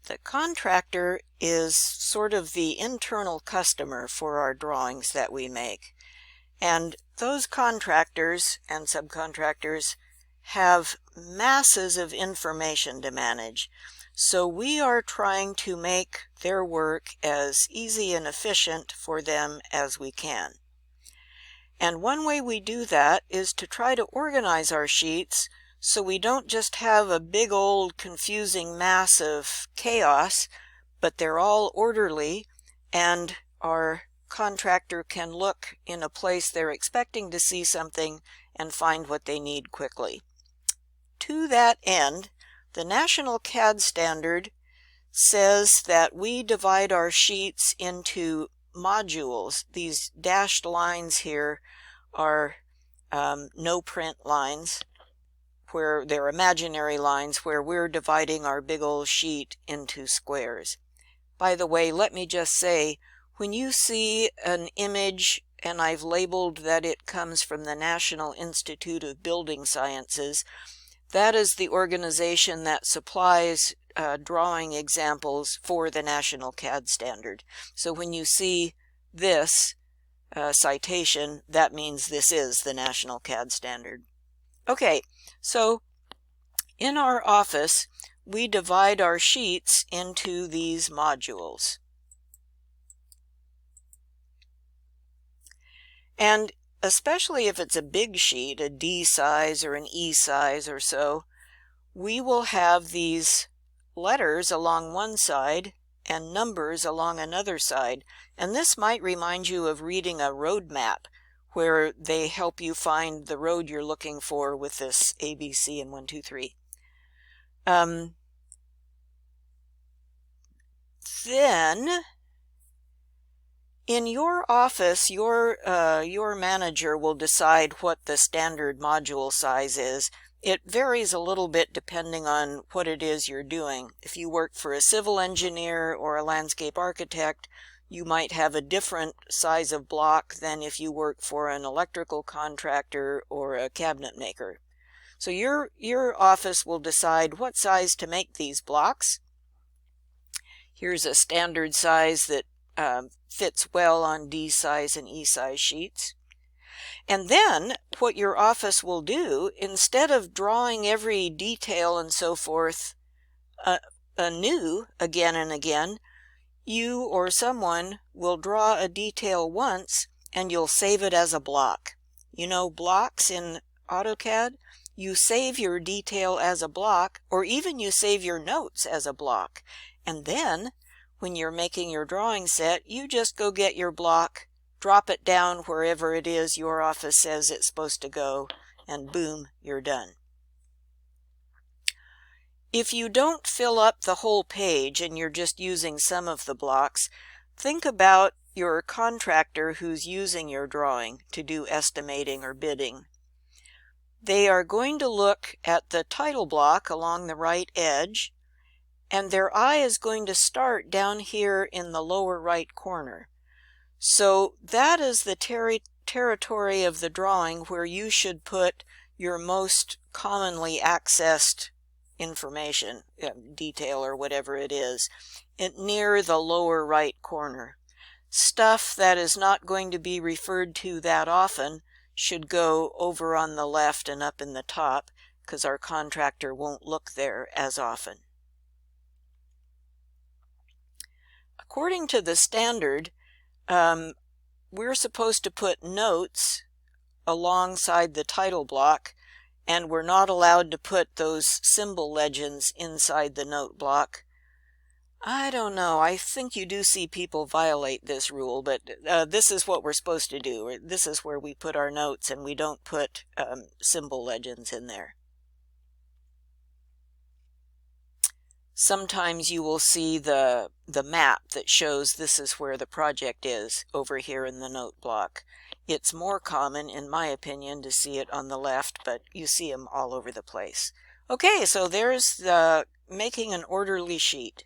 The contractor is sort of the internal customer for our drawings that we make. And those contractors and subcontractors have masses of information to manage. So we are trying to make their work as easy and efficient for them as we can. And one way we do that is to try to organize our sheets so we don't just have a big old confusing mass of chaos, but they're all orderly and our contractor can look in a place they're expecting to see something and find what they need quickly. To that end, the National CAD Standard says that we divide our sheets into modules. These dashed lines here are no print lines, where they're imaginary lines where we're dividing our big old sheet into squares. By the way, let me just say, when you see an image and I've labeled that it comes from the National Institute of Building Sciences, that is the organization that supplies drawing examples for the National CAD Standard. So when you see this citation, that means this is the National CAD Standard. Okay, so in our office, we divide our sheets into these modules. And especially if it's a big sheet, a D size or an E size or so, we will have these letters along one side and numbers along another side. And this might remind you of reading a road map, where they help you find the road you're looking for with this A, B, C, and 1, 2, 3. Then, in your office, your manager will decide what the standard module size is. It varies a little bit depending on what it is you're doing. If you work for a civil engineer or a landscape architect, you might have a different size of block than if you work for an electrical contractor or a cabinet maker. So your office will decide what size to make these blocks. Here's a standard size that fits well on D size and E size sheets. And then what your office will do, instead of drawing every detail and so forth anew again and again, you or someone will draw a detail once and you'll save it as a block. You know, blocks in AutoCAD, you save your detail as a block, or even you save your notes as a block. And then when you're making your drawing set, you just go get your block, drop it down wherever it is your office says it's supposed to go, and boom, you're done. If you don't fill up the whole page and you're just using some of the blocks, think about your contractor who's using your drawing to do estimating or bidding. They are going to look at the title block along the right edge, and their eye is going to start down here in the lower right corner. So that is the territory of the drawing where you should put your most commonly accessed information, detail or whatever it is, near the lower right corner. Stuff that is not going to be referred to that often should go over on the left and up in the top, because our contractor won't look there as often. According to the standard, we're supposed to put notes alongside the title block, and we're not allowed to put those symbol legends inside the note block. I don't know, I think you do see people violate this rule, but this is what we're supposed to do. This is where we put our notes, and we don't put symbol legends in there. Sometimes you will see the map that shows this is where the project is over here in the note block. It's more common, in my opinion, to see it on the left, but you see them all over the place. Okay, so there's the making an orderly sheet.